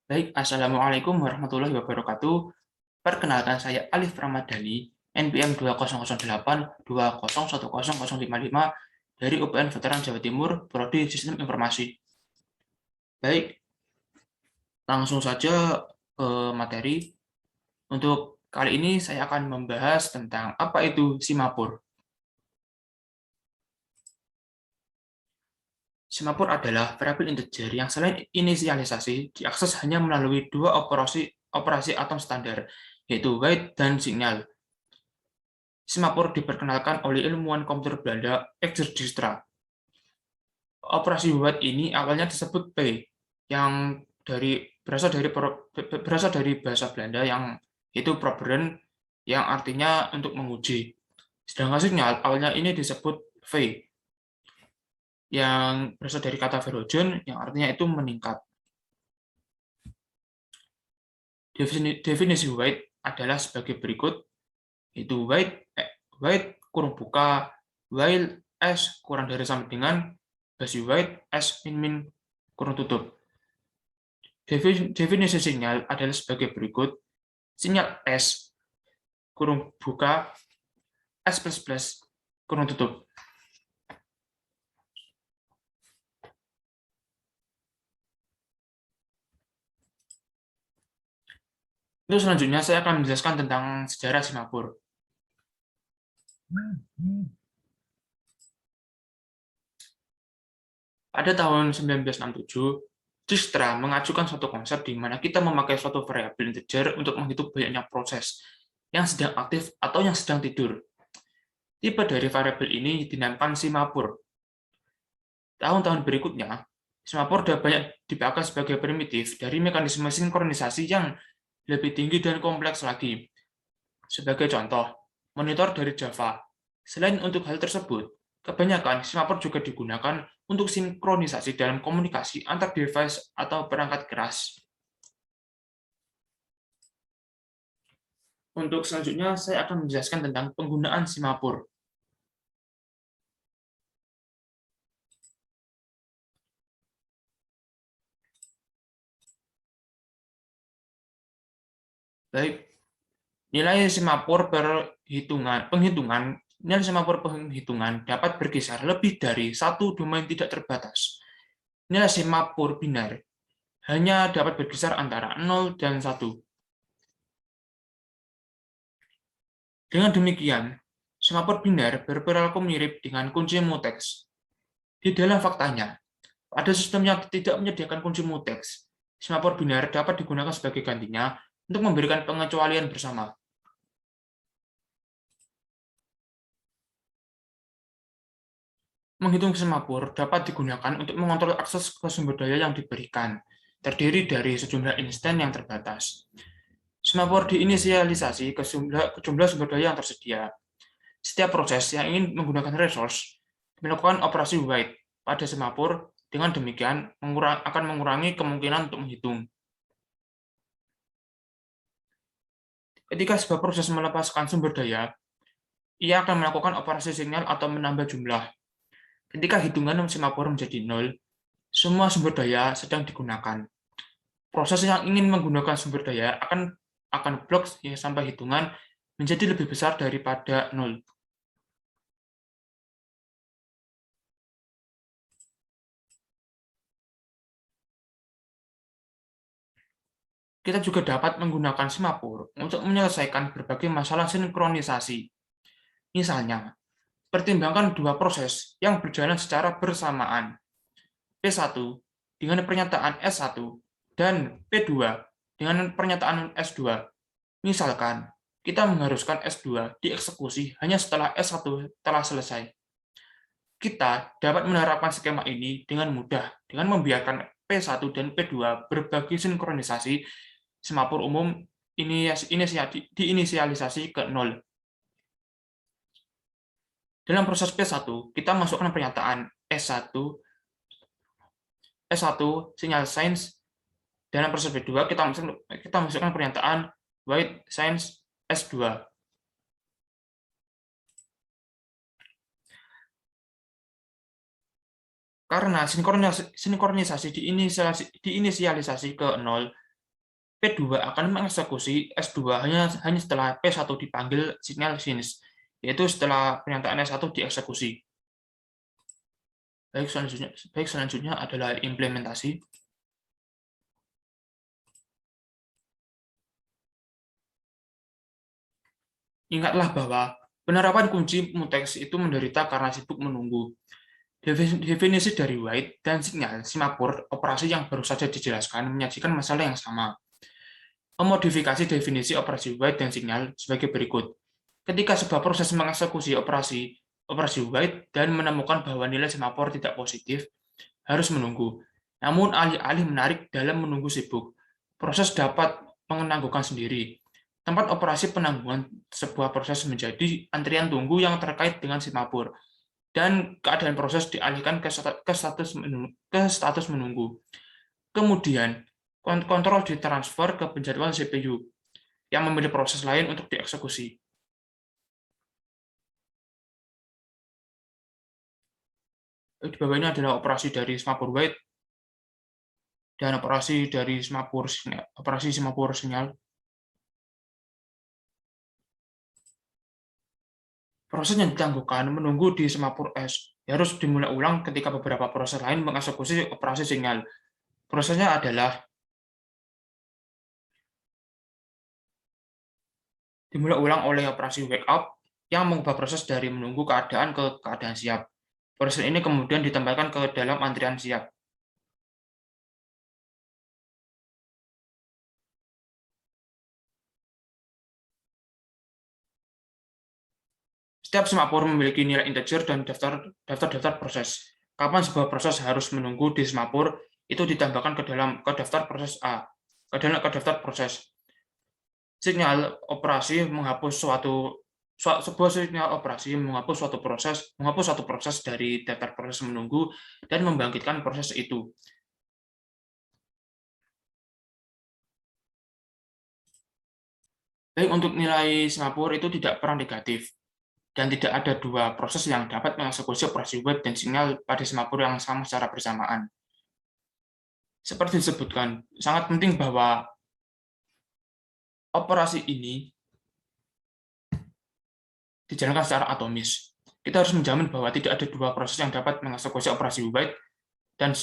Baik, Assalamualaikum warahmatullahi wabarakatuh. Perkenalkan saya Alif Ramadhani, NPM 200820101055 dari UPN Veteran Jawa Timur, Prodi Sistem Informasi. Baik, langsung saja ke materi. Untuk kali ini saya akan membahas tentang apa itu Simapur. Simapur adalah variabel integer yang selain inisialisasi diakses hanya melalui dua operasi atom standar, yaitu wait dan signal. Simapur diperkenalkan oleh ilmuwan komputer Belanda Exert Dijkstra. Operasi wait ini awalnya disebut P, yang berasal dari bahasa Belanda yang itu proberen, yang artinya untuk menguji. Sedangkan signal awalnya ini disebut V, yang berasal dari kata verhoeven yang artinya itu meningkat. Definisi wait adalah sebagai berikut, yaitu wait kurung buka while s kurang dari sama dengan basi wait s min kurung tutup. Definisi sinyal adalah sebagai berikut, sinyal s kurung buka s plus plus kurung tutup. Itu selanjutnya saya akan menjelaskan tentang sejarah Simapur. Pada tahun 1967, Dijkstra mengajukan suatu konsep di mana kita memakai suatu variabel integer untuk menghitung banyaknya proses yang sedang aktif atau yang sedang tidur. Tipe dari variabel ini dinamakan Simapur. Tahun-tahun berikutnya, Simapur sudah banyak dipakai sebagai primitif dari mekanisme sinkronisasi yang lebih tinggi dan kompleks lagi. Sebagai contoh, monitor dari Java. Selain untuk hal tersebut, kebanyakan Simapur juga digunakan untuk sinkronisasi dalam komunikasi antar device atau perangkat keras. Untuk selanjutnya, saya akan menjelaskan tentang penggunaan Simapur. Baik, nilai Simapur penghitungan dapat berkisar lebih dari satu domain tidak terbatas. Nilai Simapur binar hanya dapat berkisar antara 0 dan 1. Dengan demikian, Simapur binar berperilaku mirip dengan kunci mutex. Di dalam faktanya, pada sistem yang tidak menyediakan kunci mutex, Simapur binar dapat digunakan sebagai gantinya untuk memberikan pengecualian bersama. Menghitung Simapur dapat digunakan untuk mengontrol akses ke sumber daya yang diberikan, terdiri dari sejumlah instan yang terbatas. Simapur diinisialisasi ke jumlah sumber daya yang tersedia. Setiap proses yang ingin menggunakan resource melakukan operasi wait pada Simapur, dengan demikian akan mengurangi kemungkinan untuk menghitung. Ketika sebuah proses melepaskan sumber daya, ia akan melakukan operasi sinyal atau menambah jumlah. Ketika hitungan Simapur menjadi 0, semua sumber daya sedang digunakan. Proses yang ingin menggunakan sumber daya akan blok sampai hitungan menjadi lebih besar daripada 0. Kita juga dapat menggunakan Simapur untuk menyelesaikan berbagai masalah sinkronisasi. Misalnya, pertimbangkan dua proses yang berjalan secara bersamaan, P1 dengan pernyataan S1 dan P2 dengan pernyataan S2. Misalkan, kita mengharuskan S2 dieksekusi hanya setelah S1 telah selesai. Kita dapat menerapkan skema ini dengan mudah dengan membiarkan P1 dan P2 berbagi sinkronisasi Simapur umum diinisialisasi ke 0. Dalam proses P1, kita masukkan pernyataan S1 sinyal signs. Dalam proses P2, kita masukkan pernyataan wait signs S2. Karena sinkronisasi diinisialisasi ke 0, P2 akan mengeksekusi S2 hanya setelah P1 dipanggil sinyal finish, yaitu setelah pernyataan S1 dieksekusi. Baik, selanjutnya adalah implementasi. Ingatlah bahwa penerapan kunci muteks itu menderita karena sibuk menunggu. Definisi dari White dan sinyal semapur operasi yang baru saja dijelaskan menyajikan masalah yang sama. Memodifikasi definisi operasi White dan sinyal sebagai berikut. Ketika sebuah proses mengeksekusi operasi White dan menemukan bahwa nilai semapur tidak positif, harus menunggu. Namun alih-alih menarik dalam menunggu sibuk, proses dapat menangguhkan sendiri. Tempat operasi penangguhan sebuah proses menjadi antrian tunggu yang terkait dengan semapur, dan keadaan proses dialihkan ke status menunggu. Kemudian, kontrol ditransfer ke penjadwal CPU yang memilih proses lain untuk dieksekusi. Di bawah ini adalah operasi dari semapur White dan operasi dari semapur sinyal. Proses yang ditangguhkan menunggu di semapur S harus dimulai ulang ketika beberapa proses lain mengeksekusi operasi sinyal. Prosesnya adalah dimulai ulang oleh operasi wake up yang mengubah proses dari menunggu keadaan ke keadaan siap. Proses ini kemudian ditambahkan ke dalam antrian siap. Setiap semapur memiliki nilai integer dan daftar proses. Kapan sebuah proses harus menunggu di semapur itu ditambahkan ke daftar proses A, ke daftar proses. Sinyal operasi menghapus sebuah sinyal operasi menghapus suatu proses dari daftar proses menunggu dan membangkitkan proses itu. Baik, untuk nilai semapur itu tidak pernah negatif, dan tidak ada dua proses yang dapat mengeksekusi operasi web dan sinyal pada semapur yang sama secara bersamaan. Seperti disebutkan, sangat penting bahwa operasi ini dijalankan secara atomis. Kita harus menjamin bahwa tidak ada dua proses yang dapat mengeksekusi operasi web dan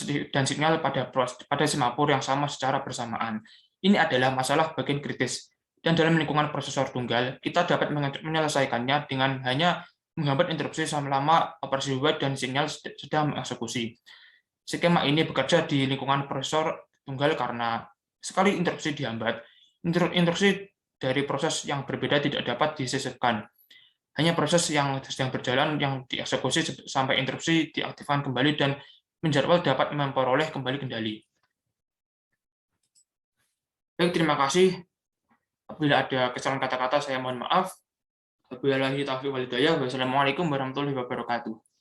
sinyal pada semapur yang sama secara bersamaan. Ini adalah masalah bagian kritis, dan dalam lingkungan prosesor tunggal, kita dapat menyelesaikannya dengan hanya menghambat interupsi selama operasi web dan sinyal sedang mengeksekusi. Skema ini bekerja di lingkungan prosesor tunggal karena sekali interupsi dihambat, interupsi dari proses yang berbeda tidak dapat disisipkan. Hanya proses yang sedang berjalan yang dieksekusi sampai interupsi diaktifkan kembali dan menjadwal dapat memperoleh kembali kendali. Baik, terima kasih. Apabila ada kesalahan kata-kata, saya mohon maaf. Wabillahi taufiq wal hidayah. Wassalamualaikum warahmatullahi wabarakatuh.